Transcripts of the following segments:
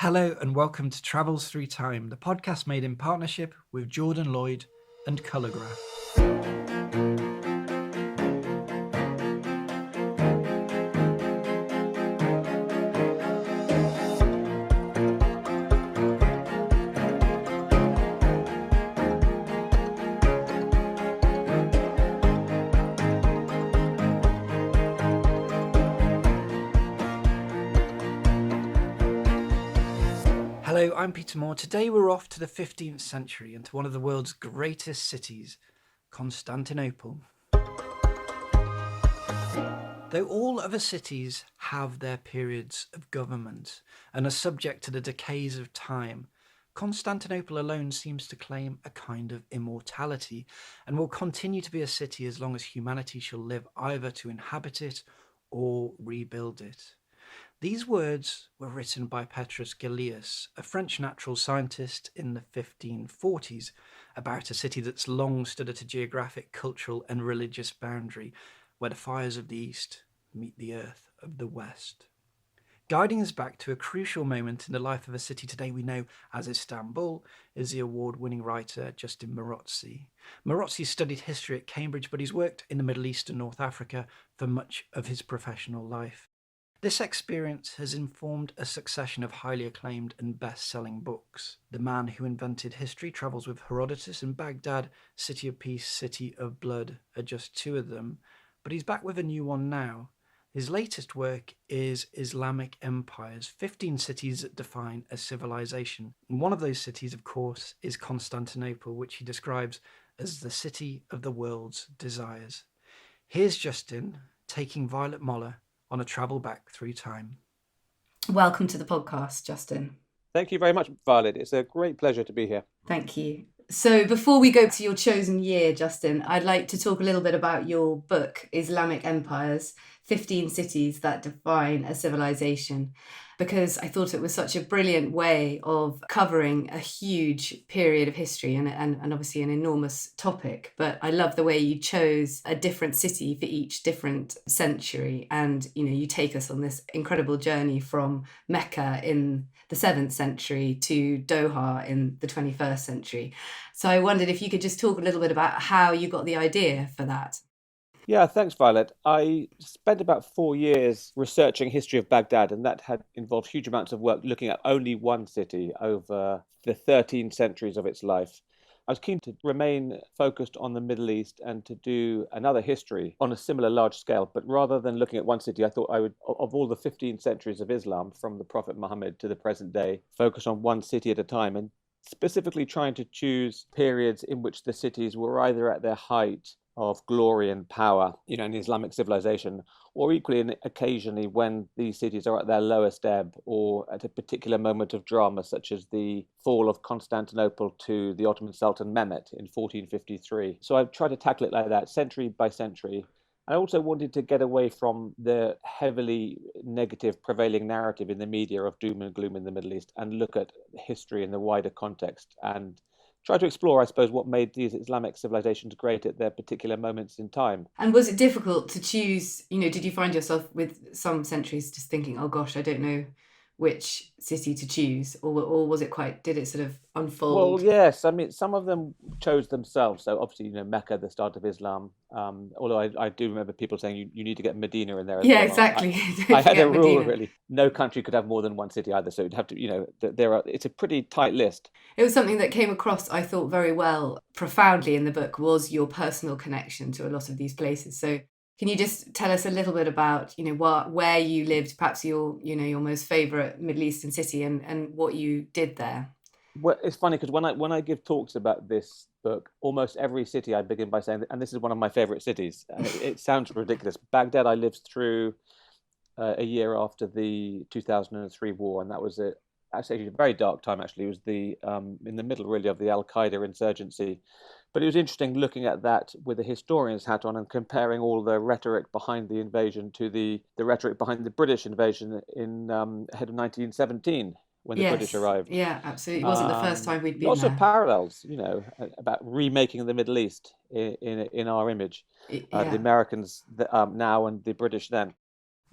Hello and welcome to Travels Through Time, the podcast made in partnership with Jordan Lloyd and Colourgraph. Hello, I'm Peter Moore. Today we're off to the 15th century and to one of the world's greatest cities, Constantinople. Though all other cities have their periods of government and are subject to the decays of time, Constantinople alone seems to claim a kind of immortality and will continue to be a city as long as humanity shall live either to inhabit it or rebuild it. These words were written by Petrus Gillius, a French natural scientist in the 1540s, about a city that's long stood at a geographic, cultural and religious boundary where the fires of the East meet the earth of the West. Guiding us back to a crucial moment in the life of a city today we know as Istanbul is the award-winning writer Justin Marozzi. Marozzi studied history at Cambridge, but he's worked in the Middle East and North Africa for much of his professional life. This experience has informed a succession of highly acclaimed and best-selling books. The Man Who Invented History Travels with Herodotus and Baghdad, City of Peace, City of Blood are just two of them, but he's back with a new one now. His latest work is Islamic Empires, 15 cities that define a civilization. And one of those cities, of course, is Constantinople, which he describes as the city of the world's desires. Here's Justin taking Violet Moller on a travel back through time. Welcome to the podcast, Justin. Thank you very much, Violet. It's a great pleasure to be here. Thank you. So before we go to your chosen year, Justin, I'd like to talk a little bit about your book, Islamic Empires, 15 Cities That Define a Civilization, because I thought it was such a brilliant way of covering a huge period of history and obviously an enormous topic. But I love the way you chose a different city for each different century. And, you take us on this incredible journey from Mecca in the 7th century to Doha in the 21st century. So I wondered if you could just talk a little bit about how you got the idea for that. Yeah, thanks, Violet. I spent about 4 years researching history of Baghdad, and that had involved huge amounts of work looking at only one city over the 13 centuries of its life. I was keen to remain focused on the Middle East and to do another history on a similar large scale. But rather than looking at one city, I thought I would, of all the 15 centuries of Islam, from the Prophet Muhammad to the present day, focus on one city at a time, and specifically trying to choose periods in which the cities were either at their height of glory and power, in Islamic civilization, or equally and occasionally when these cities are at their lowest ebb or at a particular moment of drama, such as the fall of Constantinople to the Ottoman Sultan Mehmet in 1453. So I've tried to tackle it like that, century by century. I also wanted to get away from the heavily negative prevailing narrative in the media of doom and gloom in the Middle East and look at history in the wider context and try to explore, I suppose, what made these Islamic civilizations great at their particular moments in time. And was it difficult to choose, did you find yourself with some centuries just thinking, oh gosh, I don't know which city to choose, or was it did it sort of unfold? Well, yes. I mean, some of them chose themselves. So obviously, Mecca, the start of Islam. Although I do remember people saying you need to get Medina in there as well. Yeah, exactly. I had a rule, really. No country could have more than one city either. So it'd have to, it's a pretty tight list. It was something that came across, I thought, very well, profoundly in the book, was your personal connection to a lot of these places. So can you just tell us a little bit about, where you lived, perhaps your most favourite Middle Eastern city and what you did there? Well, it's funny because when I give talks about this book, almost every city I begin by saying, and this is one of my favourite cities. It sounds ridiculous. Baghdad, I lived through a year after the 2003 war, and that was actually a very dark time. Actually, it was in the middle really of the Al Qaeda insurgency. But it was interesting looking at that with a historian's hat on and comparing all the rhetoric behind the invasion to the rhetoric behind the British invasion ahead of 1917 when the British arrived. Yeah, absolutely. It wasn't the first time we'd been lots there. of parallels, about remaking the Middle East in our image. The Americans now and the British then.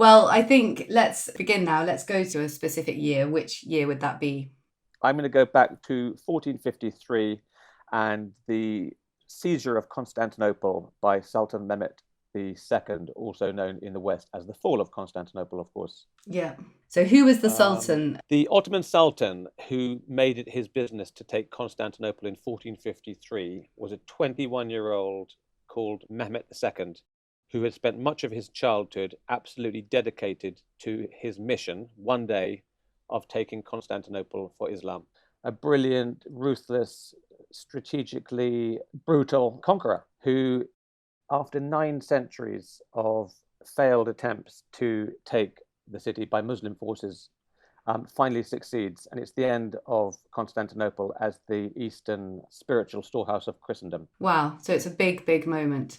Well, I think let's begin now. Let's go to a specific year. Which year would that be? I'm going to go back to 1453 and the seizure of Constantinople by Sultan Mehmet II, also known in the West as the fall of Constantinople, of course. Yeah. So who was the Sultan? The Ottoman Sultan, who made it his business to take Constantinople in 1453, was a 21-year-old called Mehmet II, who had spent much of his childhood absolutely dedicated to his mission, one day, of taking Constantinople for Islam. A brilliant, ruthless, strategically brutal conqueror who, after 9 centuries of failed attempts to take the city by Muslim forces, finally succeeds. And it's the end of Constantinople as the Eastern spiritual storehouse of Christendom. Wow. So it's a big, big moment.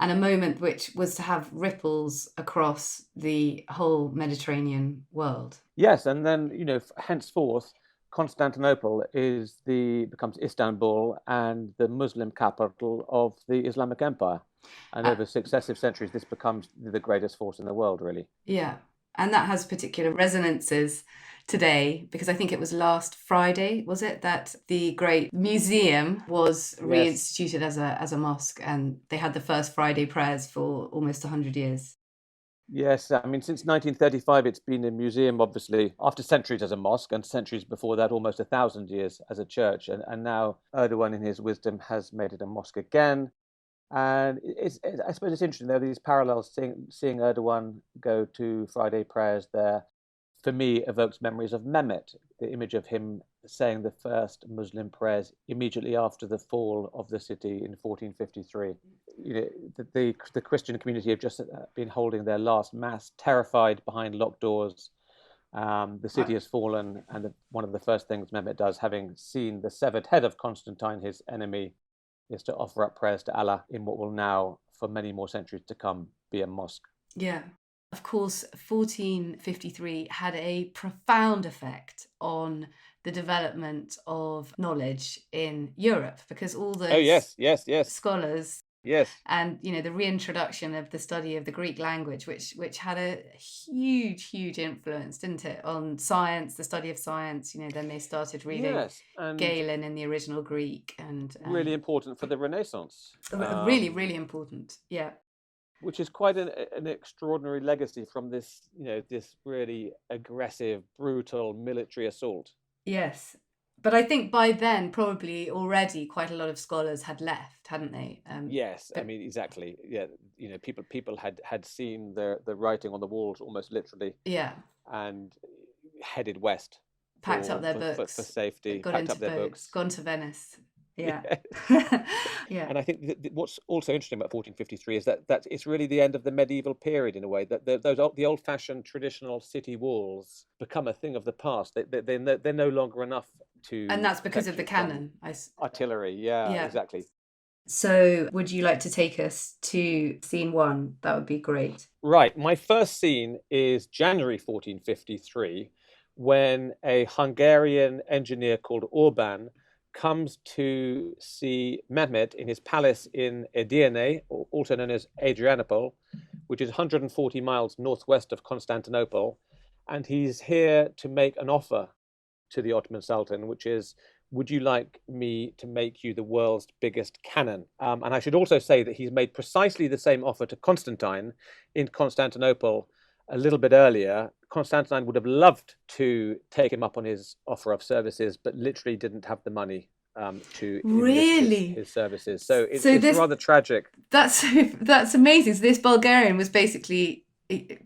And a moment which was to have ripples across the whole Mediterranean world. Yes, and then, henceforth, Constantinople becomes Istanbul and the Muslim capital of the Islamic Empire. And over successive centuries, this becomes the greatest force in the world, really. Yeah. And that has particular resonances today, because I think it was last Friday, was it, that the great museum was reinstituted as a mosque, and they had the first Friday prayers for almost 100 years. Yes, I mean, since 1935, it's been a museum, obviously, after centuries as a mosque, and centuries before that, almost 1,000 years as a church. And now Erdogan, in his wisdom, has made it a mosque again. And I suppose it's interesting, there are these parallels, seeing Erdogan go to Friday prayers there, for me, evokes memories of Mehmet, the image of him saying the first Muslim prayers immediately after the fall of the city in 1453. The Christian community have just been holding their last mass, terrified behind locked doors. The city has fallen, and one of the first things Mehmet does, having seen the severed head of Constantine, his enemy, is to offer up prayers to Allah in what will now, for many more centuries to come, be a mosque. Yeah. Of course, 1453 had a profound effect on the development of knowledge in Europe, because all those scholars and the reintroduction of the study of the Greek language, which had a huge influence, didn't it, on science, the study of science. Then they started reading Galen in the original Greek, and really important for the Renaissance. Really important. Yeah. Which is quite an extraordinary legacy from this, this really aggressive, brutal military assault. Yes. But I think by then, probably already quite a lot of scholars had left, hadn't they? Yes, I mean, exactly. Yeah, people had seen the writing on the walls almost literally. Yeah. And headed west. Packed up their books. For safety. Packed up their books. Gone to Venice. Yeah. Yeah. And I think what's also interesting about 1453 is that it's really the end of the medieval period in a way, that the old-fashioned traditional city walls become a thing of the past. They're no longer enough to... And that's because of the cannon. Artillery, yeah, exactly. So would you like to take us to scene 1? That would be great. Right. My first scene is January 1453, when a Hungarian engineer called Orban comes to see Mehmet in his palace in Edirne, also known as Adrianople, which is 140 miles northwest of Constantinople. And he's here to make an offer to the Ottoman Sultan, which is, would you like me to make you the world's biggest cannon? And I should also say that he's made precisely the same offer to Constantine in Constantinople a little bit earlier. Constantine would have loved to take him up on his offer of services, but literally didn't have the money to enlist his services. So it's rather tragic. That's amazing. So this Bulgarian was basically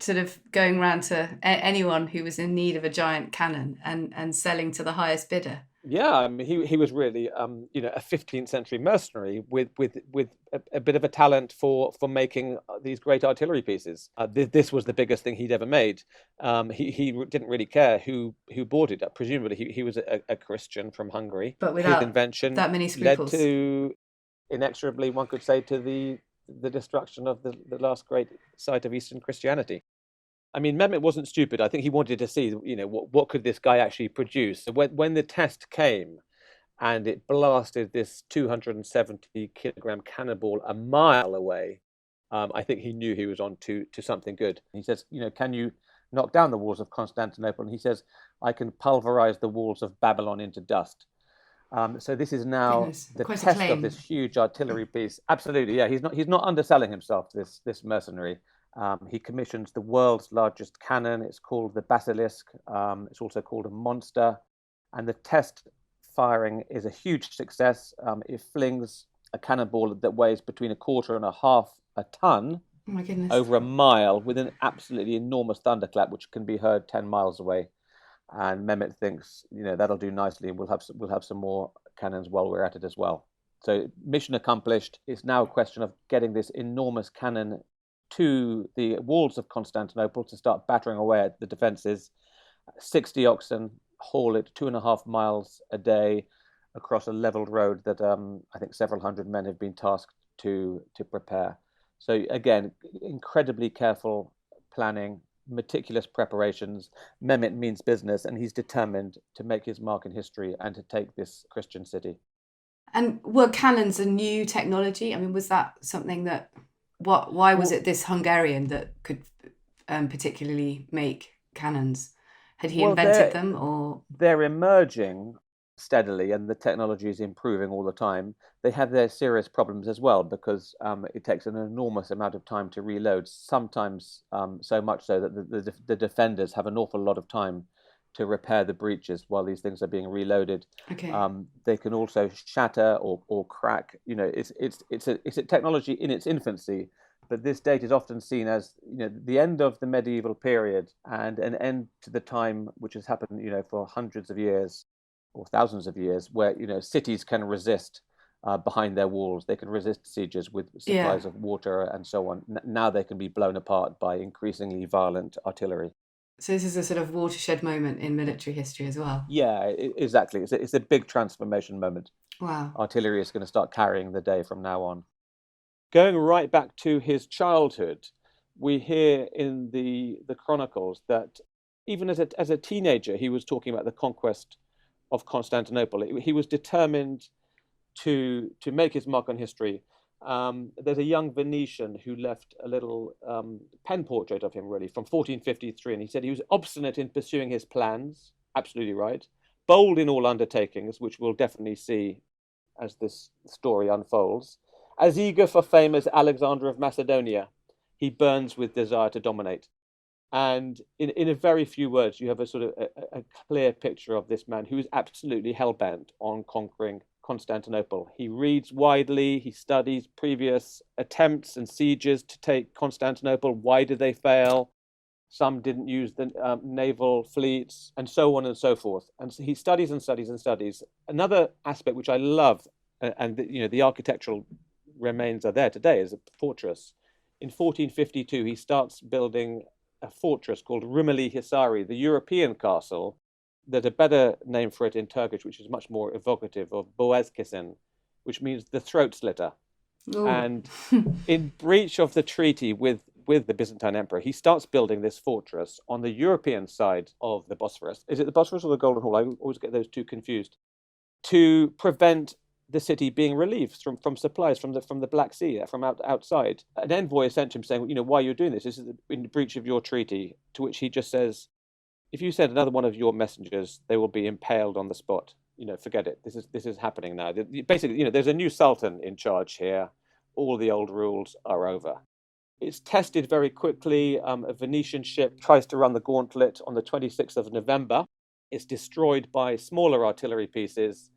sort of going around to anyone who was in need of a giant cannon and selling to the highest bidder. Yeah, I mean, he was really, a 15th century mercenary with a bit of a talent for making these great artillery pieces. This was the biggest thing he'd ever made. He didn't really care who bought it. Presumably, he was a Christian from Hungary. But without his invention that many scruples, led to, inexorably, one could say, to the destruction of the last great site of Eastern Christianity. I mean, Mehmet wasn't stupid. I think he wanted to see, what could this guy actually produce. So when the test came and it blasted this 270 kilogram cannonball a mile away, I think he knew he was on to something good. He says, can you knock down the walls of Constantinople? And he says, I can pulverize the walls of Babylon into dust. So this is now Goodness, the quite a test of claim. this huge artillery piece. Absolutely, yeah. He's not underselling himself. This mercenary. He commissions the world's largest cannon. It's called the Basilisk. It's also called a monster, and the test firing is a huge success. It flings a cannonball that weighs between a quarter and a half a ton Oh my goodness. over a mile with an absolutely enormous thunderclap, which can be heard 10 miles away. And Mehmet thinks, that'll do nicely. We'll have some more cannons while we're at it as well. So mission accomplished. It's now a question of getting this enormous cannon to the walls of Constantinople to start battering away at the defenses. 60 oxen haul it 2.5 miles a day across a leveled road that I think several hundred men have been tasked to prepare. So again, incredibly careful planning, meticulous preparations. Mehmet means business, and he's determined to make his mark in history and to take this Christian city. And were cannons a new technology? I mean, was that something that, why was it this Hungarian that could particularly make cannons? Had he invented them, or? They're emerging steadily, and the technology is improving all the time. They have their serious problems as well, because it takes an enormous amount of time to reload, sometimes so much so that the defenders have an awful lot of time to repair the breaches while these things are being reloaded. Okay. They can also shatter or crack. It's a technology in its infancy, but this date is often seen as the end of the medieval period and an end to the time which has happened for hundreds of years or thousands of years, where cities can resist behind their walls. They can resist sieges with supplies of water and so on. Now they can be blown apart by increasingly violent artillery. So this is a sort of watershed moment in military history as well. Yeah, exactly. It's a big transformation moment. Wow. Artillery is going to start carrying the day from now on. Going right back to his childhood, we hear in the chronicles that even as a teenager, he was talking about the conquest of Constantinople. He was determined to make his mark on history. There's a young Venetian who left a little pen portrait of him, really, from 1453, and he said he was obstinate in pursuing his plans, absolutely right, bold in all undertakings, which we'll definitely see as this story unfolds, as eager for fame as Alexander of Macedonia. He burns with desire to dominate. And in a very few words, you have a sort of a clear picture of this man who is absolutely hell-bent on conquering Constantinople. He reads widely, he studies previous attempts and sieges to take Constantinople. Why did they fail? Some didn't use the naval fleets, and so on and so forth. And so he studies and studies and studies. Another aspect which I love, and the architectural remains are there today, is a fortress. In 1452, he starts building a fortress called Rumeli Hisari, the European castle. There's a better name for it in Turkish, which is much more evocative, of Boğazkesin, which means the throat slitter. Ooh. And in breach of the treaty with the Byzantine emperor, he starts building this fortress on the European side of the Bosphorus. Is it the Bosphorus or the Golden Horn? I always get those two confused. To prevent the city being relieved from supplies from the Black Sea, from outside. An envoy is sent to him saying, why you're doing this? This is in breach of your treaty. To which he just says, if you send another one of your messengers, they will be impaled on the spot. Forget it. This is happening now. Basically, there's a new Sultan in charge here. All the old rules are over. It's tested very quickly. A Venetian ship tries to run the gauntlet on the 26th of November. It's destroyed by smaller artillery pieces.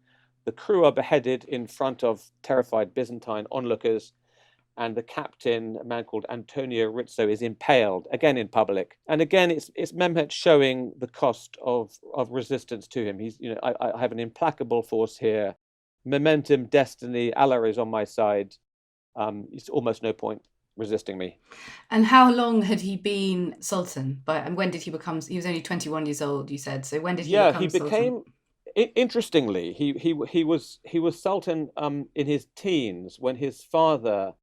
The crew are beheaded in front of terrified Byzantine onlookers, and the captain, a man called Antonio Rizzo, is impaled, again in public. And again, it's Mehmet showing the cost of resistance to him. He's, I have an implacable force here. Momentum, destiny, Allah is on my side. It's almost no point resisting me. And how long had he been Sultan? And when did he become? He was only 21 years old, you said. So when did he become Sultan? Interestingly, he was Sultan in his teens when his father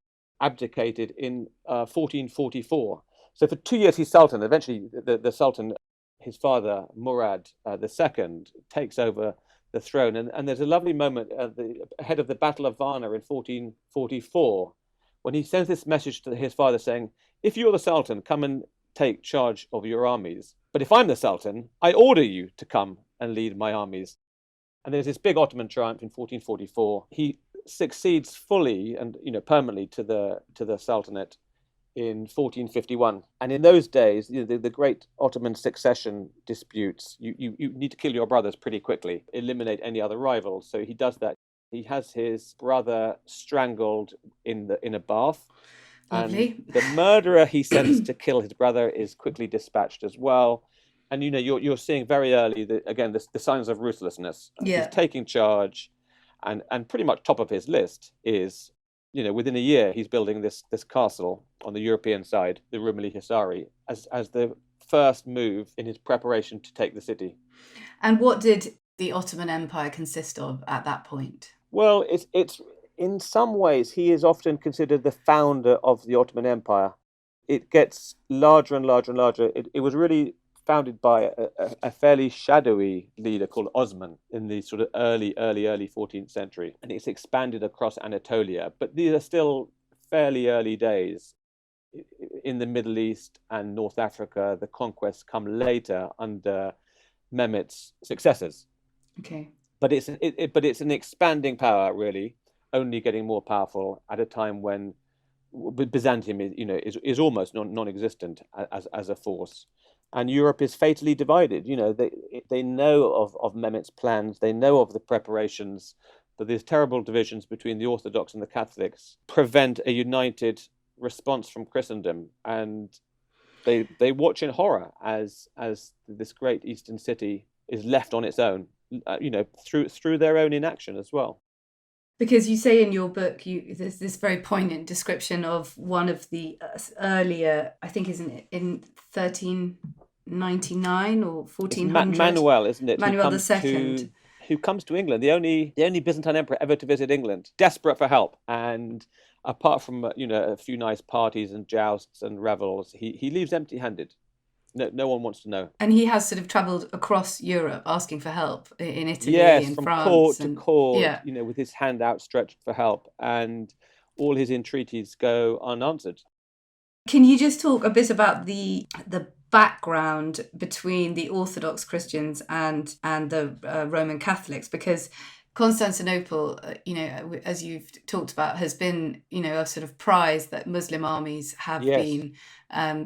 abdicated in 1444. So for 2 years he's Sultan. Eventually, the Sultan, his father Murad II, takes over the throne. And there's a lovely moment at the head of the Battle of Varna in 1444, when he sends this message to his father saying, if you're the Sultan, come and take charge of your armies. But if I'm the Sultan, I order you to come and lead my armies. And there's this big Ottoman triumph in 1444. He succeeds fully and permanently to the Sultanate in 1451. And in those days, the great Ottoman succession disputes, you need to kill your brothers pretty quickly, eliminate any other rivals. So he does that. He has his brother strangled in a bath. Lovely. And the murderer he sends to kill his brother is quickly dispatched as well. And you're seeing very early the signs of ruthlessness. Yeah. He's taking charge, and pretty much top of his list is, within a year he's building this castle on the European side, the Rumeli Hisari, as the first move in his preparation to take the city. And what did the Ottoman Empire consist of at that point? Well, it's in some ways he is often considered the founder of the Ottoman Empire. It gets larger and larger and larger. It was really founded by a fairly shadowy leader called Osman in the sort of early 14th century. And it's expanded across Anatolia. But these are still fairly early days. In the Middle East and North Africa, the conquests come later under Mehmet's successors. Okay. But it's an expanding power, really, only getting more powerful at a time when Byzantium is almost non-existent as a force. And Europe is fatally divided. They know of Mehmet's plans. They know of the preparations, but these terrible divisions between the Orthodox and the Catholics prevent a united response from Christendom. And they watch in horror as this great Eastern city is left on its own, through their own inaction as well. Because you say in your book, there's this very poignant description of one of the earlier, I think is in 1399 or 1400. It's Manuel, isn't it? Manuel II. Who comes to England, the only Byzantine emperor ever to visit England, desperate for help. And apart from a few nice parties and jousts and revels, he leaves empty-handed. No one wants to know. And he has sort of travelled across Europe asking for help in Italy, yes, in from France. Court to court, yeah. With his hand outstretched for help. And all his entreaties go unanswered. Can you just talk a bit about the background between the Orthodox Christians and the Roman Catholics? Because Constantinople, as you've talked about, has been, a sort of prize that Muslim armies have been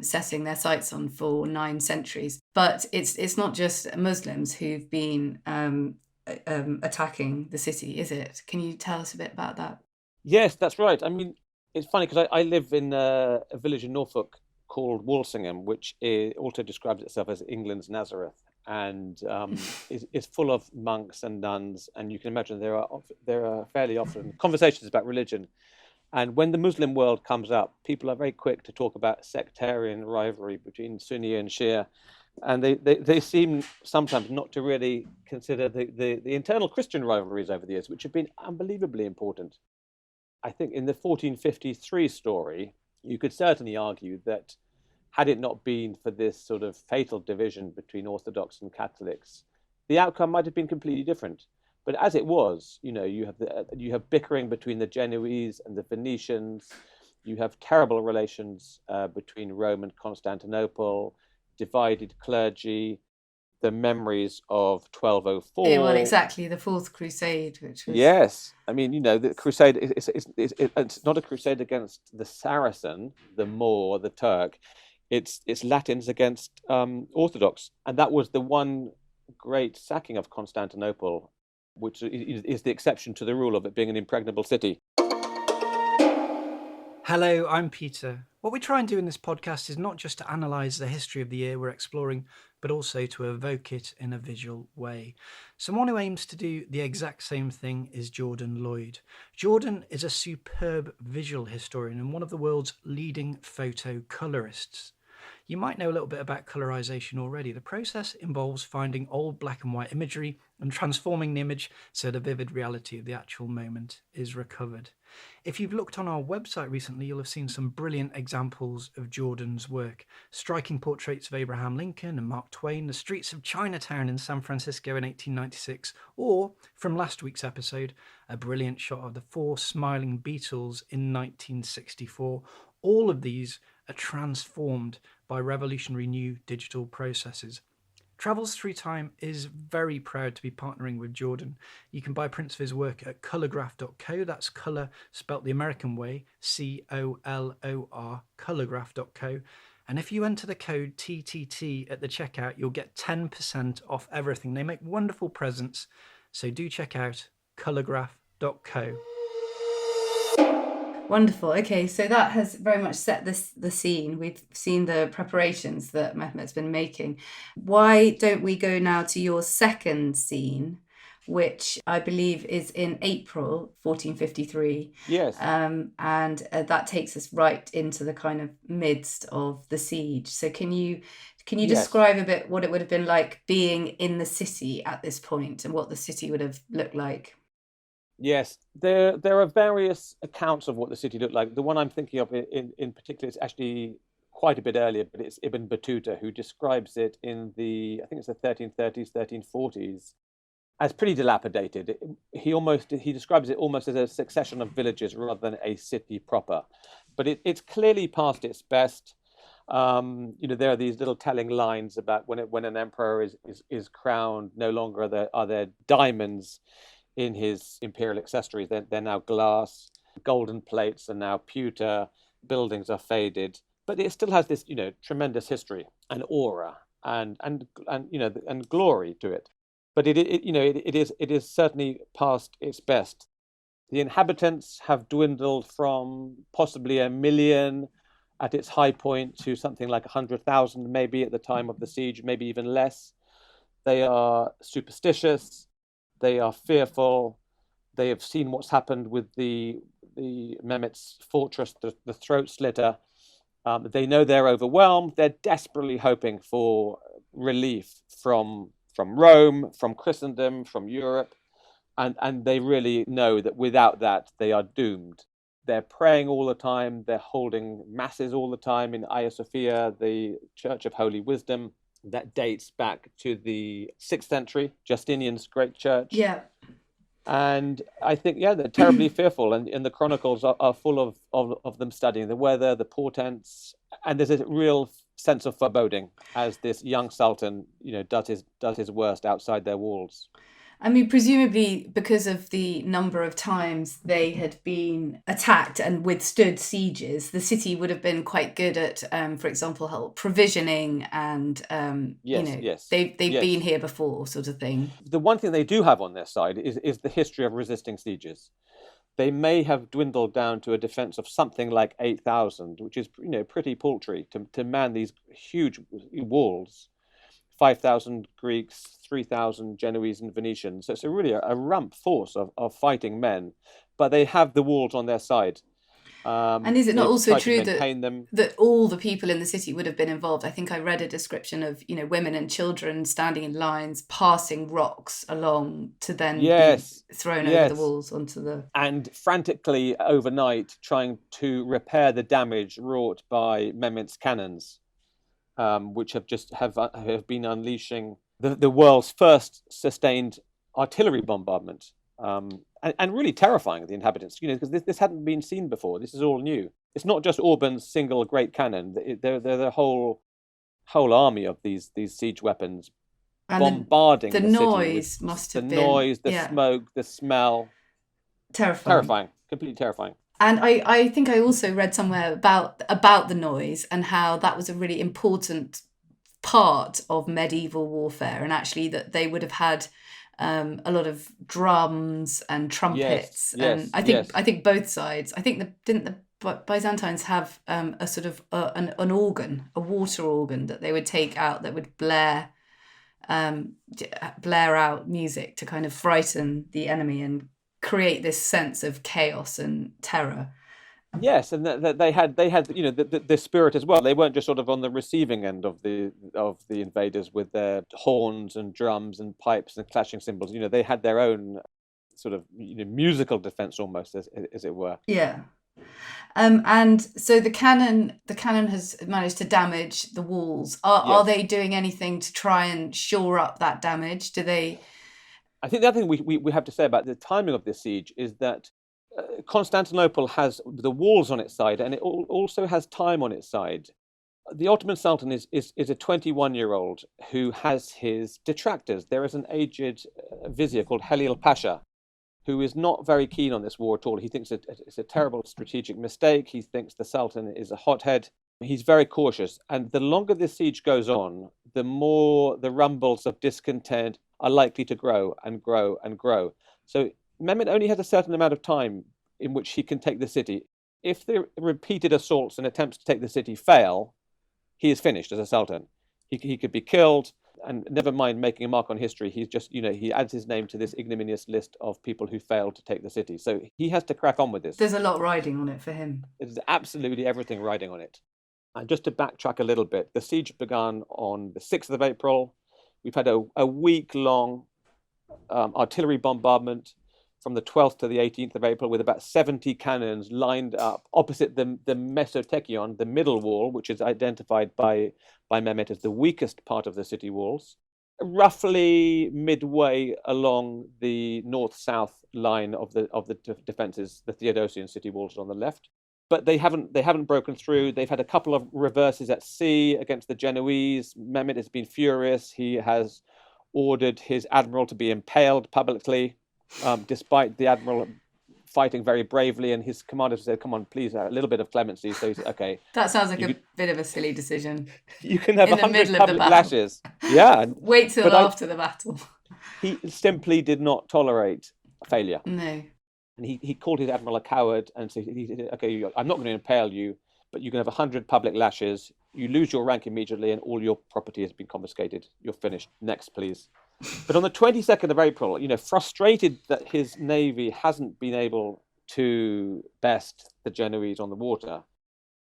setting their sights on for 9 centuries. But it's not just Muslims who've been attacking the city, is it? Can you tell us a bit about that? Yes, that's right. I mean, it's funny because I live in a village in Norfolk called Walsingham, which also describes itself as England's Nazareth. And is full of monks and nuns, and you can imagine there are fairly often conversations about religion. And when the Muslim world comes up, people are very quick to talk about sectarian rivalry between Sunni and Shia, and they seem sometimes not to really consider the internal Christian rivalries over the years, which have been unbelievably important. I think in the 1453 story, you could certainly argue that had it not been for this sort of fatal division between Orthodox and Catholics, the outcome might have been completely different. But as it was, you have bickering between the Genoese and the Venetians. You have terrible relations between Rome and Constantinople, divided clergy, the memories of 1204. Yeah, well, exactly, the Fourth Crusade, which was... Yes. I mean, the crusade, it's not a crusade against the Saracen, the Moor, the Turk. It's Latins against Orthodox. And that was the one great sacking of Constantinople, which is the exception to the rule of it being an impregnable city. Hello, I'm Peter. What we try and do in this podcast is not just to analyse the history of the year we're exploring, but also to evoke it in a visual way. Someone who aims to do the exact same thing is Jordan Lloyd. Jordan is a superb visual historian and one of the world's leading photo colorists. You might know a little bit about colorization already. The process involves finding old black and white imagery and transforming the image so the vivid reality of the actual moment is recovered. If you've looked on our website recently, you'll have seen some brilliant examples of Jordan's work. Striking portraits of Abraham Lincoln and Mark Twain, the streets of Chinatown in San Francisco in 1896, or, from last week's episode, a brilliant shot of the four smiling Beatles in 1964. All of these are transformed by revolutionary new digital processes. Travels Through Time is very proud to be partnering with Jordan. You can buy prints of his work at colorgraph.co. That's colour spelt the American way, COLOR, colorgraph.co. And if you enter the code TTT at the checkout, you'll get 10% off everything. They make wonderful presents, so do check out colorgraph.co. Wonderful. Okay, so that has very much set the scene. We've seen the preparations that Mehmet's been making. Why don't we go now to your second scene, which I believe is in April 1453? Yes. And that takes us right into the kind of midst of the siege. So can you Yes. describe a bit what it would have been like being in the city at this point and what the city would have looked like? Yes, there are various accounts of what the city looked like. The one I'm thinking of in particular is actually quite a bit earlier, but it's Ibn Battuta who describes it in I think it's the 1330s, 1340s, as pretty dilapidated. He describes it almost as a succession of villages rather than a city proper. But it's clearly past its best. There are these little telling lines about when an emperor is crowned, no longer are there diamonds in his imperial accessories. They're now glass. Golden plates are now pewter. Buildings are faded, but it still has this tremendous history and aura and glory to it. But it is certainly past its best. The inhabitants have dwindled from possibly 1 million at its high point to something like 100,000 maybe at the time of the siege, maybe even less. They are superstitious. They are fearful. They have seen what's happened with the Mehmet's fortress, the throat slitter. They know they're overwhelmed. They're desperately hoping for relief from Rome, from Christendom, from Europe. And they really know that without that, they are doomed. They're praying all the time. They're holding masses all the time in Hagia Sophia, the Church of Holy Wisdom. That dates back to the 6th century, Justinian's great church. Yeah. And I think, they're terribly fearful. And the chronicles are full of them studying the weather, the portents. And there's a real sense of foreboding as this young sultan, does his worst outside their walls. I mean, presumably because of the number of times they had been attacked and withstood sieges, the city would have been quite good at, for example, provisioning and, they've been here before, sort of thing. The one thing they do have on their side is the history of resisting sieges. They may have dwindled down to a defense of something like 8,000, which is pretty paltry to man these huge walls. 5,000 Greeks, 3,000 Genoese and Venetians. So it's really a rump force of fighting men, but they have the walls on their side. And is it not also true that that all the people in the city would have been involved? I think I read a description of women and children standing in lines, passing rocks along to then be thrown over the walls onto and frantically overnight trying to repair the damage wrought by Mehmet's cannons. Which have been unleashing the world's first sustained artillery bombardment, and really terrifying the inhabitants, because this hadn't been seen before. This is all new. It's not just Orban's single great cannon. They're the whole army of these siege weapons, and bombarding the noise city must have the been noise, the smoke, the smell. Terrifying, completely terrifying. And I think I also read somewhere about the noise and how that was a really important part of medieval warfare, and actually that they would have had a lot of drums and trumpets. And I think both sides. I think didn't the Byzantines have a sort of an organ, a water organ that they would take out that would blare out music to kind of frighten the enemy and create this sense of chaos and terror. Yes, and that they had the spirit as well. They weren't just sort of on the receiving end of the invaders with their horns and drums and pipes and clashing cymbals. They had their own sort of musical defense almost, as it were. Yeah. And so the cannon has managed to damage the walls. Are Yes. they doing anything to try and shore up that damage? Do they? I think the other thing we have to say about the timing of this siege is that Constantinople has the walls on its side, and it also has time on its side. The Ottoman Sultan is a 21-year-old who has his detractors. There is an aged vizier called Halil Pasha, who is not very keen on this war at all. He thinks it's a terrible strategic mistake. He thinks the Sultan is a hothead. He's very cautious. And the longer this siege goes on, the more the rumbles of discontent are likely to grow and grow and grow. So Mehmet only has a certain amount of time in which he can take the city. If the repeated assaults and attempts to take the city fail, he is finished as a sultan. He could be killed, and never mind making a mark on history. He's just, he adds his name to this ignominious list of people who failed to take the city. So he has to crack on with this. There's a lot riding on it for him. There's absolutely everything riding on it. And just to backtrack a little bit, the siege began on the 6th of April. We've had a week-long artillery bombardment from the 12th to the 18th of April, with about 70 cannons lined up opposite the Mesotekion, the middle wall, which is identified by Mehmet as the weakest part of the city walls, roughly midway along the north-south line of the defences. The Theodosian city walls on the left. But they haven't broken through. They've had a couple of reverses at sea against the Genoese. Mehmet has been furious. He has ordered his admiral to be impaled publicly, despite the admiral fighting very bravely, and his commanders said, "Come on, please, a little bit of clemency." So he said, "Okay." That sounds like a bit of a silly decision. You can have In the 100 middle of the public battle. lashes. Yeah. Wait till after the battle. He simply did not tolerate failure. No. And he called his admiral a coward, and so he said, "Okay, I'm not going to impale you, but you can have 100 public lashes. You lose your rank immediately, and all your property has been confiscated. You're finished. Next, please." But on the 22nd of April, frustrated that his navy hasn't been able to best the Genoese on the water,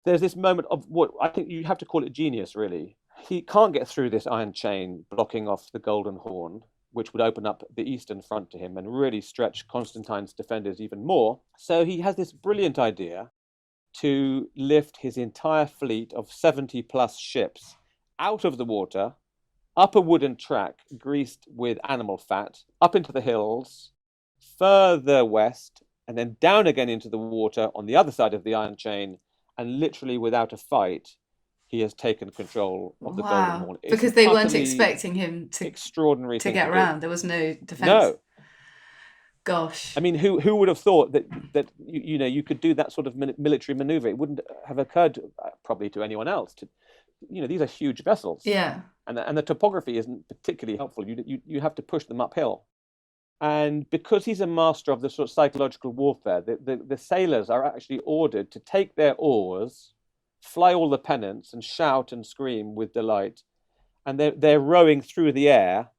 there's this moment of what I think you have to call it genius, really. He can't get through this iron chain blocking off the Golden Horn, which would open up the eastern front to him and really stretch Constantine's defenders even more. So he has this brilliant idea to lift his entire fleet of 70 plus ships out of the water, up a wooden track greased with animal fat, up into the hills, further west, and then down again into the water on the other side of the iron chain, and literally without a fight, he has taken control of the Golden Horn. It's because they weren't expecting him to extraordinary to get around. There was no defense. No. Gosh. I mean, who would have thought that you could do that sort of military maneuver? It wouldn't have occurred probably to anyone else. These are huge vessels. Yeah. And the topography isn't particularly helpful. You have to push them uphill. And because he's a master of the sort of psychological warfare, the sailors are actually ordered to take their oars, fly all the pennants, and shout and scream with delight. And they're rowing through the air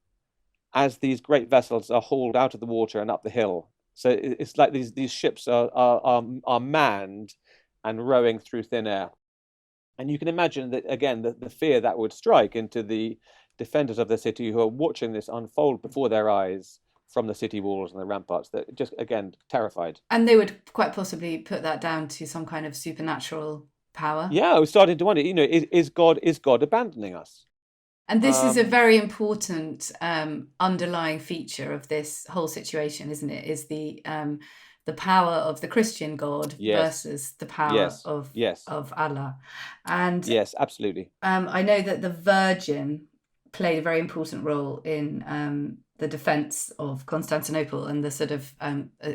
as these great vessels are hauled out of the water and up the hill. So it's like these ships are manned and rowing through thin air. And you can imagine that, again, the fear that would strike into the defenders of the city who are watching this unfold before their eyes from the city walls and the ramparts, that just, again, terrified. And they would quite possibly put that down to some kind of supernatural power. Yeah, I was starting to wonder, is God abandoning us? And this is a very important underlying feature of this whole situation, isn't it? Is the power of the Christian God versus the power of Allah. And yes, absolutely. I know that the Virgin played a very important role in the defense of Constantinople, and the sort of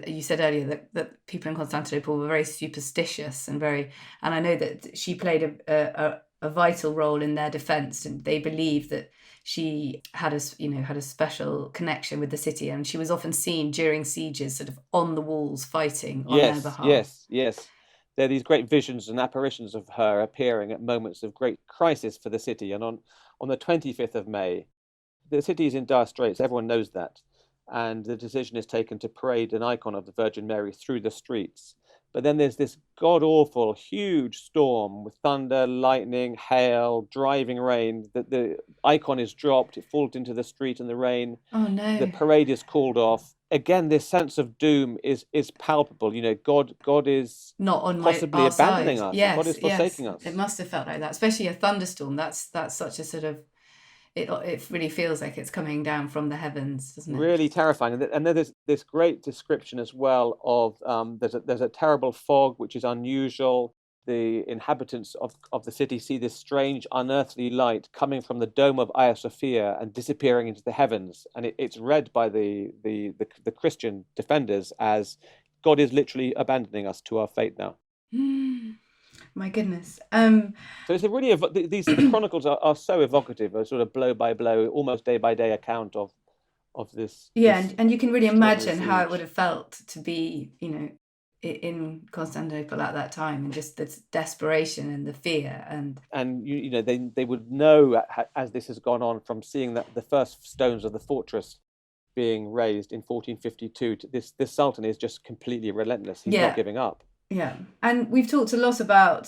you said earlier that people in Constantinople were very superstitious and I know that she played a vital role in their defense, and they believed that she had a special connection with the city, and she was often seen during sieges sort of on the walls fighting on their behalf. Yes. There are these great visions and apparitions of her appearing at moments of great crisis for the city. And on the 25th of May, the city is in dire straits. Everyone knows that. And the decision is taken to parade an icon of the Virgin Mary through the streets. But then there's this god-awful, huge storm with thunder, lightning, hail, driving rain. The icon is dropped, it falls into the street in the rain. Oh The no. parade is called off. Again, this sense of doom is palpable. God is Not on possibly our abandoning side. us. God Yes, is yes. forsaking us. It must have felt like that, especially a thunderstorm. That's such a sort of it really feels like it's coming down from the heavens, doesn't it? Really terrifying. And then there's this great description as well of there's a terrible fog which is unusual. The inhabitants of the city see this strange unearthly light coming from the dome of Hagia Sophia and disappearing into the heavens. And it's read by the Christian defenders as God is literally abandoning us to our fate now. My goodness. So it's a really the chronicles are so evocative, a sort of blow by blow, almost day by day account of this. Yeah, this and you can really imagine how it siege. would have felt to be, in Constantinople at that time, and just the desperation and the fear and they would know as this has gone on from seeing that the first stones of the fortress being raised in 1452. This Sultan is just completely relentless. He's not giving up. Yeah, and we've talked a lot about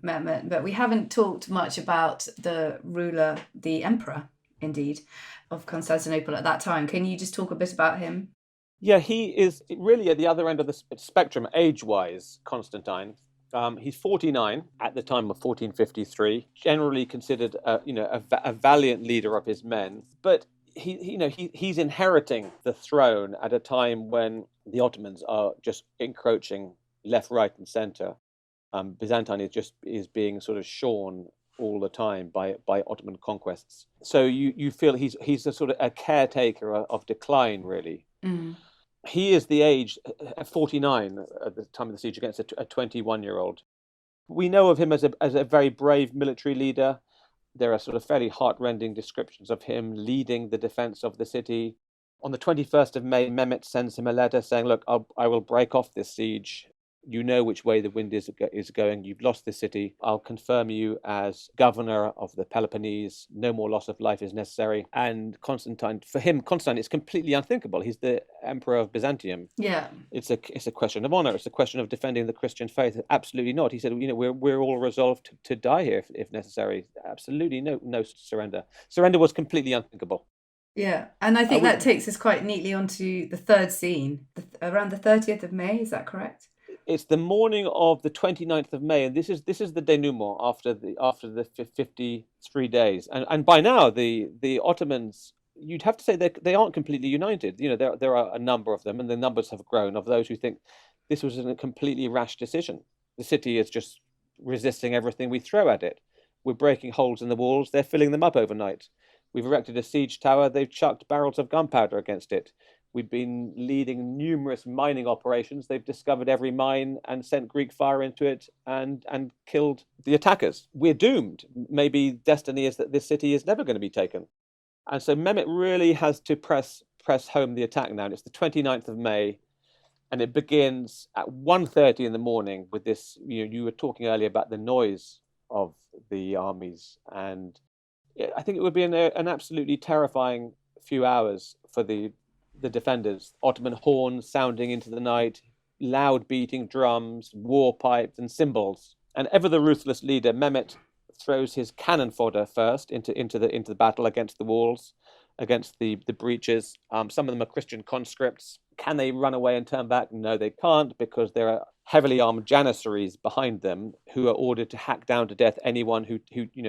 Mehmet, but we haven't talked much about the ruler, the emperor, indeed, of Constantinople at that time. Can you just talk a bit about him? Yeah, he is really at the other end of the spectrum, age-wise, Constantine. He's 49 at the time of 1453, generally considered a valiant leader of his men, but he's inheriting the throne at a time when the Ottomans are just encroaching left, right, and center. Byzantine is being sort of shorn all the time by Ottoman conquests. So you feel he's a sort of a caretaker of decline, really. Mm. He is the age 49 at the time of the siege against a 21-year-old. We know of him as a very brave military leader. There are sort of fairly heartrending descriptions of him leading the defense of the city. On the 21st of May, Mehmet sends him a letter saying, "Look, I will break off this siege. You know which way the wind is going. You've lost the city. I'll confirm you as governor of the Peloponnese. No more loss of life is necessary." And Constantine is completely unthinkable. He's the emperor of Byzantium. Yeah. It's a question of honor. It's a question of defending the Christian faith. Absolutely not. He said, we're all resolved to die here if necessary. Absolutely no surrender. Surrender was completely unthinkable. Yeah, and I think that takes us quite neatly onto the third scene, around the 30th of May. Is that correct? It's the morning of the 29th of May, and this is the denouement after the 53 days. And by now the Ottomans, you'd have to say they aren't completely united. There are a number of them, and the numbers have grown of those who think this was a completely rash decision. The city is just resisting everything we throw at it. We're breaking holes in the walls. They're filling them up overnight. We've erected a siege tower. They've chucked barrels of gunpowder against it. We've been leading numerous mining operations. They've discovered every mine and sent Greek fire into it and killed the attackers. We're doomed. Maybe destiny is that this city is never going to be taken. And so Mehmet really has to press home the attack now. And it's the 29th of May, and it begins at 1:30 in the morning with this. You were talking earlier about the noise of the armies, and I think it would be an absolutely terrifying few hours for the defenders. Ottoman horns sounding into the night, loud beating drums, war pipes, and cymbals. And ever the ruthless leader, Mehmet throws his cannon fodder first into the battle against the walls, against the breaches. Some of them are Christian conscripts. Can they run away and turn back? No, they can't, because there are heavily armed Janissaries behind them who are ordered to hack down to death anyone who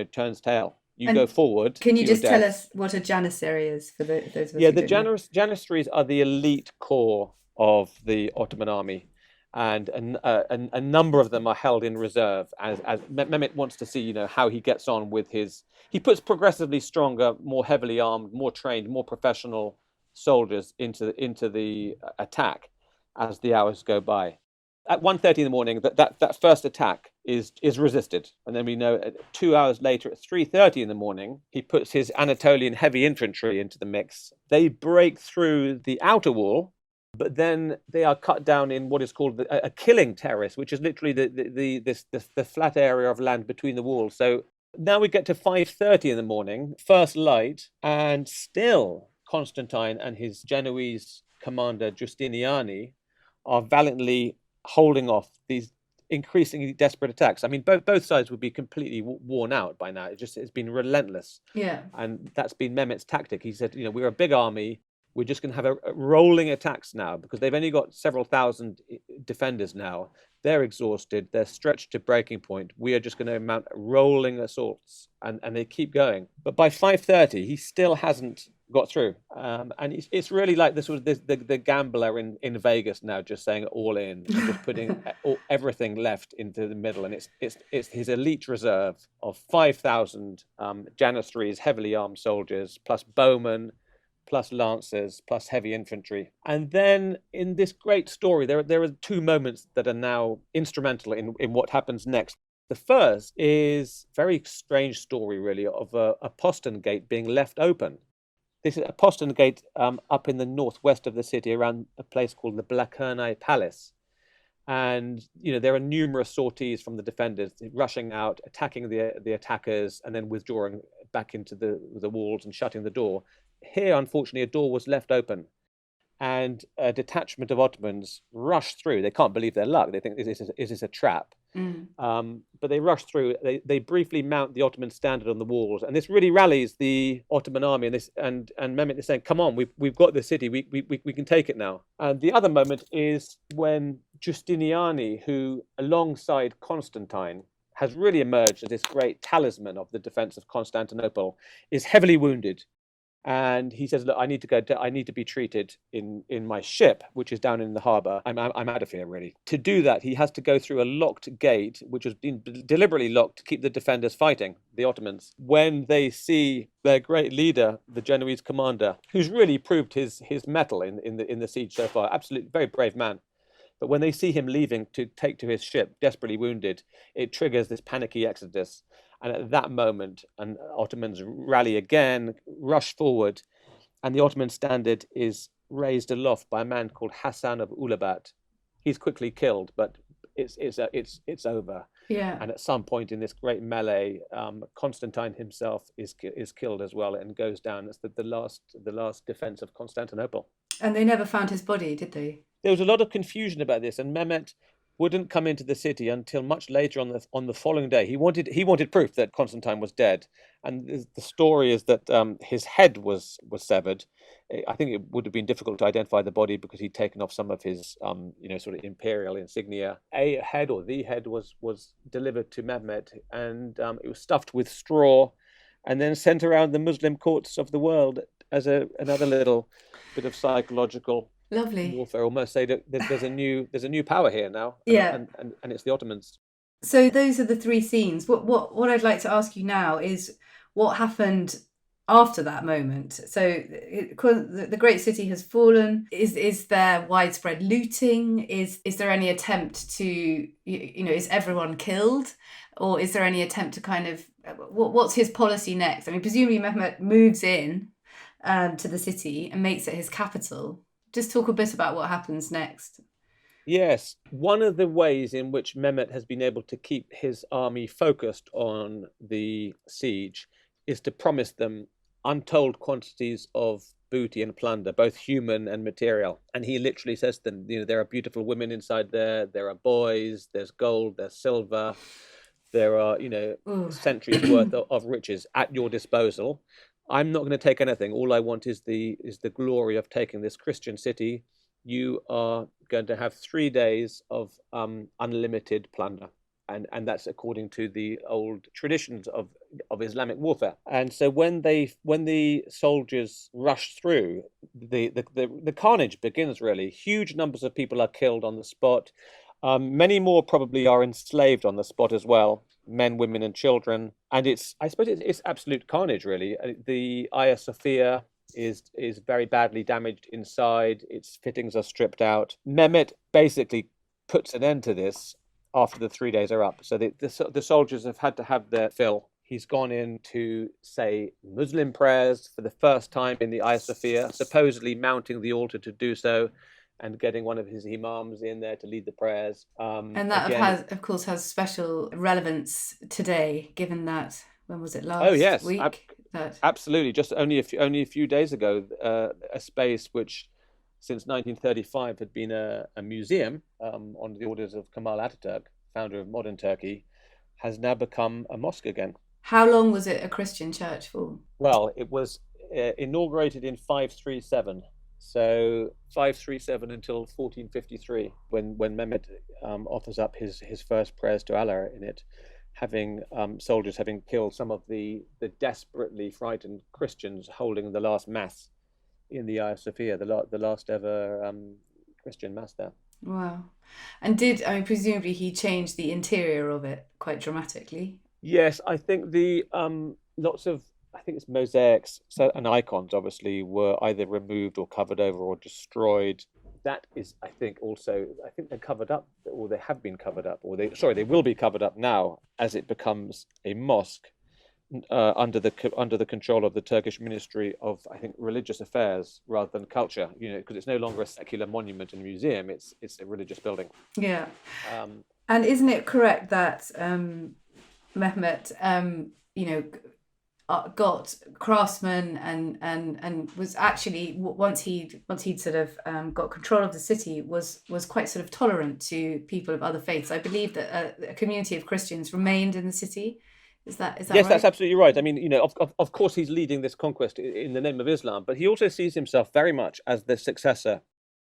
turns tail. You go forward. Can you just tell us what a Janissary is for those of us who the don't know? Janissaries are the elite core of the Ottoman army, and a number of them are held in reserve. As Mehmet wants to see, how he gets on with his. He puts progressively stronger, more heavily armed, more trained, more professional soldiers into the attack as the hours go by. At 1:30 in the morning, that first attack is resisted. And then we know 2 hours later, at 3:30 in the morning, he puts his Anatolian heavy infantry into the mix. They break through the outer wall, but then they are cut down in what is called a killing terrace, which is literally the flat area of land between the walls. So now we get to 5:30 in the morning, first light, and still Constantine and his Genoese commander Giustiniani are valiantly holding off these increasingly desperate attacks. I mean, both sides would be completely worn out by now. It's been relentless. Yeah. And that's been Mehmet's tactic. He said, we're a big army. We're just going to have a rolling attacks now, because they've only got several thousand defenders now. They're exhausted. They're stretched to breaking point. We are just going to mount rolling assaults, and they keep going. But by 5:30, he still hasn't got through. And it's really like this was the gambler in Vegas now, just saying all in, and just putting everything left into the middle. And it's his elite reserve of 5,000 Janissaries, heavily armed soldiers, plus bowmen, plus lancers, plus heavy infantry. And then in this great story, there are two moments that are now instrumental in what happens next. The first is a very strange story, really, of a postern gate being left open. This is a postern gate up in the northwest of the city, around a place called the Blakernae Palace. And there are numerous sorties from the defenders, rushing out, attacking the attackers, and then withdrawing back into the walls and shutting the door. Here, unfortunately, a door was left open, and a detachment of Ottomans rushed through. They can't believe their luck. They think, is this a trap? But they rush through. They briefly mount the Ottoman standard on the walls, and this really rallies the Ottoman army. And Mehmet is saying, "Come on, we've got the city. We can take it now." And the other moment is when Justiniani, who alongside Constantine has really emerged as this great talisman of the defense of Constantinople, is heavily wounded. And he says, "Look, I need to be treated in my ship, which is down in the harbour. I'm out of here, really." To do that, he has to go through a locked gate, which has been deliberately locked to keep the defenders fighting, the Ottomans. When they see their great leader, the Genoese commander, who's really proved his mettle in the siege so far, absolutely very brave man. But when they see him leaving to take to his ship, desperately wounded, it triggers this panicky exodus. And at that moment, and Ottomans rally again, rush forward, and the Ottoman standard is raised aloft by a man called Hassan of Ulabat. He's quickly killed, but it's over. Yeah. And at some point in this great melee, Constantine himself is killed as well, and goes down as the last defense of Constantinople. And they never found his body, did they? There was a lot of confusion about this, and Mehmet wouldn't come into the city until much later on the following day. He wanted proof that Constantine was dead, and the story is that his head was severed. I think it would have been difficult to identify the body because he'd taken off some of his sort of imperial insignia. The head was delivered to Mehmet, and it was stuffed with straw, and then sent around the Muslim courts of the world as another little bit of psychological. Lovely warfare. Almost say that there's a new power here now. And it's the Ottomans. So those are the three scenes. What I'd like to ask you now is what happened after that moment. So the great city has fallen. Is there widespread looting? Is there any attempt to is everyone killed, or is there any attempt to kind of what's his policy next? I mean, presumably Mehmet moves in to the city and makes it his capital. Just talk a bit about what happens next. Yes, one of the ways in which Mehmet has been able to keep his army focused on the siege is to promise them untold quantities of booty and plunder, both human and material. And he literally says to them, there are beautiful women inside there are boys, there's gold, there's silver, there are, centuries worth of riches at your disposal. I'm not going to take anything. All I want is the glory of taking this Christian city. You are going to have 3 days of unlimited plunder. And that's according to the old traditions of Islamic warfare. And so when the soldiers rush through, the carnage begins, really. Huge numbers of people are killed on the spot. Many more probably are enslaved on the spot as well, men, women, and children. And I suppose it's absolute carnage, really. The Hagia Sophia is very badly damaged inside. Its fittings are stripped out. Mehmet basically puts an end to this after the 3 days are up. So the soldiers have had to have their fill. He's gone in to say Muslim prayers for the first time in the Hagia Sophia, supposedly mounting the altar to do so, and getting one of his imams in there to lead the prayers. And that of course has special relevance today, given that, when was it, last week? Absolutely. Just only a few days ago, a space which since 1935 had been a museum on the orders of Kemal Ataturk, founder of modern Turkey, has now become a mosque again. How long was it a Christian church for? Well, it was inaugurated in 537. So 537 until 1453, when Mehmet offers up his first prayers to Allah in it, having soldiers having killed some of the desperately frightened Christians holding the last mass in the Hagia Sophia, the last ever Christian mass there. Wow. And presumably he changed the interior of it quite dramatically. Yes, I think the lots of, I think it's mosaics and icons obviously were either removed or covered over or destroyed. That is, I think they're covered up, or they have been covered up, or they will be covered up now as it becomes a mosque under the control of the Turkish Ministry of, I think, Religious Affairs rather than Culture. Because it's no longer a secular monument and museum; it's a religious building. Yeah. And isn't it correct that Mehmet, got craftsmen and was actually, once he'd sort of got control of the city, was quite sort of tolerant to people of other faiths. I believe that a community of Christians remained in the city. Is that yes, right? That's absolutely right. I mean, of course he's leading this conquest in the name of Islam, but he also sees himself very much as the successor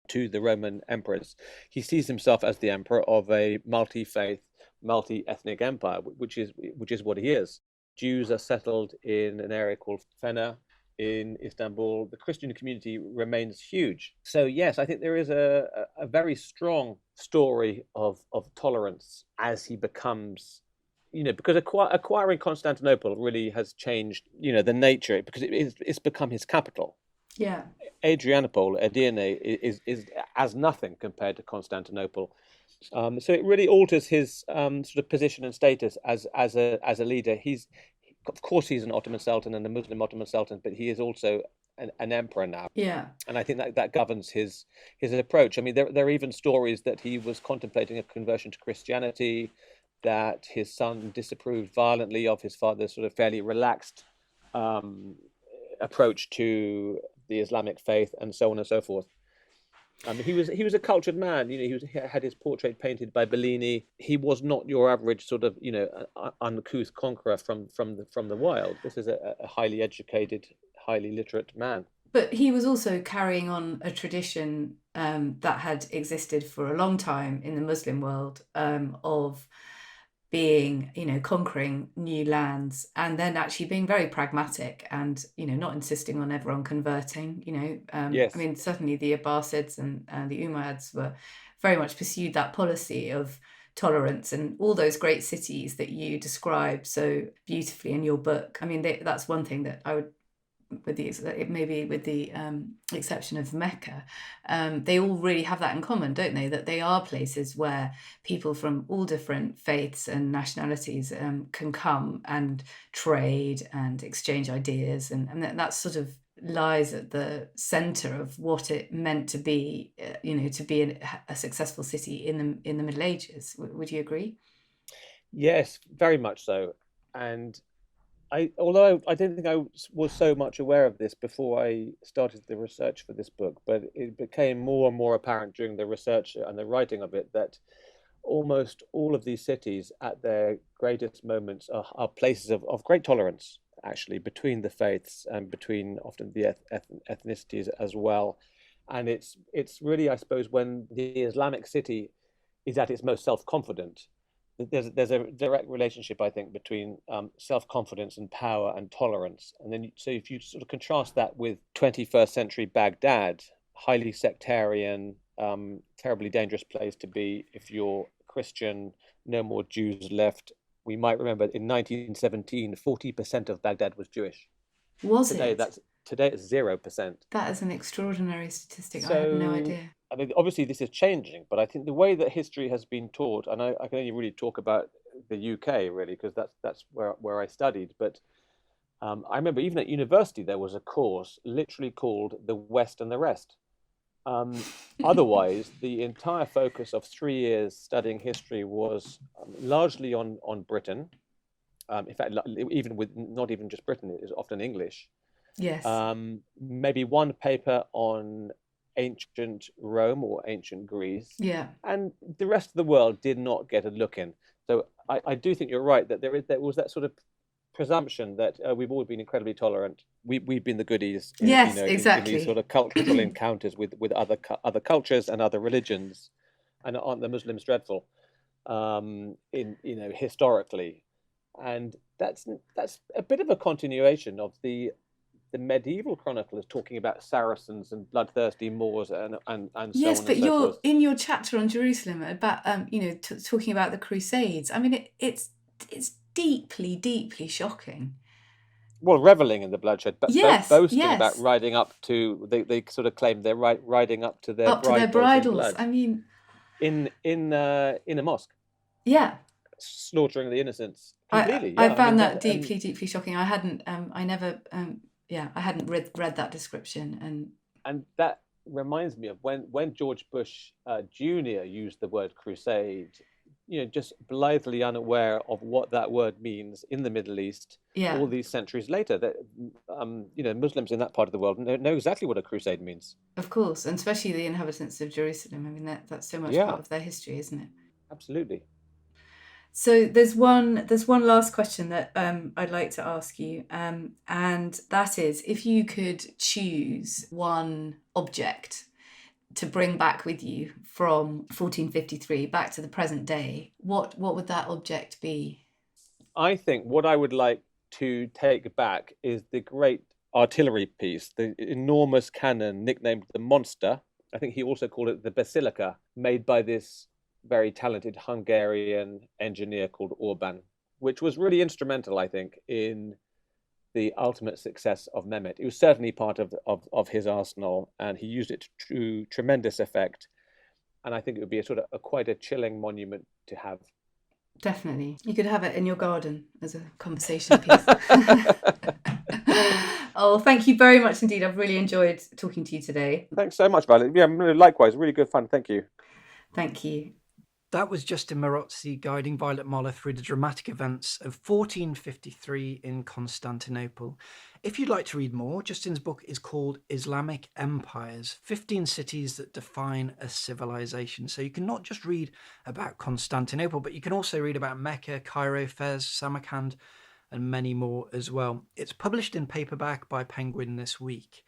to the Roman emperors. He sees himself as the emperor of a multi-faith, multi-ethnic empire, which is what he is. Jews are settled in an area called Fena in Istanbul. The Christian community remains huge. So yes, I think there is a very strong story of tolerance as he becomes, because acquiring Constantinople really has changed, the nature, because it's become his capital. Yeah. Adrianople, Edirne, is as nothing compared to Constantinople. So it really alters his sort of position and status as a leader. Of course, he's an Ottoman Sultan and a Muslim Ottoman Sultan, but he is also an emperor now. Yeah. And I think that governs his approach. I mean, there are even stories that he was contemplating a conversion to Christianity, that his son disapproved violently of his father's sort of fairly relaxed approach to the Islamic faith, and so on and so forth. He was a cultured man. He had his portrait painted by Bellini. He was not your average sort of uncouth conqueror from the wild. This is a highly educated, highly literate man. But he was also carrying on a tradition that had existed for a long time in the Muslim world of being, conquering new lands and then actually being very pragmatic and, not insisting on everyone converting, Yes. I mean, certainly the Abbasids and the Umayyads were very much pursued that policy of tolerance, and all those great cities that you describe so beautifully in your book. I mean, that's one thing that I would, with the exception of Mecca, they all really have that in common, don't they? That they are places where people from all different faiths and nationalities can come and trade and exchange ideas, and that sort of lies at the center of what it meant to be, to be a successful city in the Middle Ages. Would you agree? Yes, very much so. And although I don't think I was so much aware of this before I started the research for this book, but it became more and more apparent during the research and the writing of it that almost all of these cities at their greatest moments are places of great tolerance, actually, between the faiths and between often the ethnicities as well. And it's really, I suppose, when the Islamic city is at its most self-confident, there's a direct relationship, I think, between self-confidence and power and tolerance. And then, so if you sort of contrast that with 21st century Baghdad, highly sectarian, terribly dangerous place to be if you're Christian, no more Jews left. We might remember in 1917, 40% of Baghdad was Jewish. Today it's 0%. That is an extraordinary statistic. I had no idea. I mean, obviously this is changing, but I think the way that history has been taught, and I can only really talk about the UK really, because that's where I studied. But I remember even at university there was a course literally called The West and the Rest. Otherwise, the entire focus of 3 years studying history was largely on Britain. In fact, even with not even just Britain, it is often English. Yes. Maybe one paper on ancient Rome or ancient Greece. Yeah. And the rest of the world did not get a look in. So I do think you're right that there was that sort of presumption that we've always been incredibly tolerant. We've been the goodies in, Yes, in these exactly. sort of cultural encounters with other cultures and other religions. And aren't the Muslims dreadful? Historically, and that's a bit of a continuation of the medieval chroniclers talking about Saracens and bloodthirsty Moors and Yes, so on but and so forth. in your chapter on Jerusalem about talking about the Crusades. I mean, it's deeply shocking. Well, reveling in the bloodshed, but Yes, boasting yes. about riding up to they sort of claim they're riding up to their Up to their bridals in bridals. blood. I mean, in a mosque, yeah. slaughtering the innocents completely. I found that deeply shocking. I hadn't I hadn't read that description, and that reminds me of when George Bush Jr. used the word crusade, just blithely unaware of what that word means in the Middle East. Yeah. All these centuries later, that Muslims in that part of the world know exactly what a crusade means. Of course, and especially the inhabitants of Jerusalem. I mean, that's so much part of their history, isn't it? Absolutely. So there's one last question that I'd like to ask you, and that is, if you could choose one object to bring back with you from 1453 back to the present day, what would that object be? I think what I would like to take back is the great artillery piece, the enormous cannon nicknamed the Monster. I think he also called it the Basilica, made by this very talented Hungarian engineer called Orban, which was really instrumental, I think, in the ultimate success of Mehmet. It was certainly part of his arsenal, and he used it to tremendous effect. And I think it would be quite a chilling monument to have. Definitely. You could have it in your garden as a conversation piece. Oh, thank you very much indeed. I've really enjoyed talking to you today. Thanks so much, Violet. Yeah, likewise. Really good fun. Thank you. Thank you. That was Justin Marozzi guiding Violet Moller through the dramatic events of 1453 in Constantinople. If you'd like to read more, Justin's book is called Islamic Empires, 15 Cities that Define a Civilization. So you can not just read about Constantinople, but you can also read about Mecca, Cairo, Fez, Samarkand, and many more as well. It's published in paperback by Penguin this week.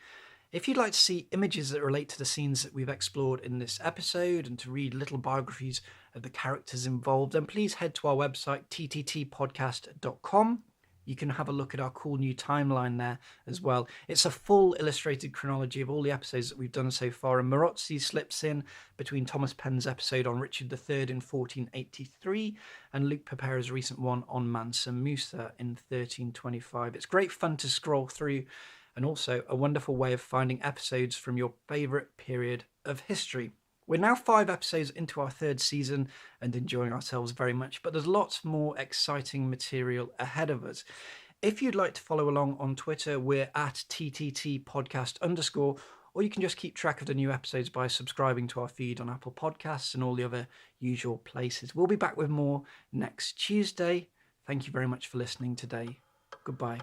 If you'd like to see images that relate to the scenes that we've explored in this episode and to read little biographies of the characters involved, then please head to our website, tttpodcast.com. You can have a look at our cool new timeline there as well. It's a full illustrated chronology of all the episodes that we've done so far, and Marozzi slips in between Thomas Penn's episode on Richard III in 1483 and Luke Pepera's recent one on Mansa Musa in 1325. It's great fun to scroll through, and also a wonderful way of finding episodes from your favourite period of history. We're now 5 episodes into our 3rd season and enjoying ourselves very much, but there's lots more exciting material ahead of us. If you'd like to follow along on Twitter, we're at @TTTpodcast_, or you can just keep track of the new episodes by subscribing to our feed on Apple Podcasts and all the other usual places. We'll be back with more next Tuesday. Thank you very much for listening today. Goodbye.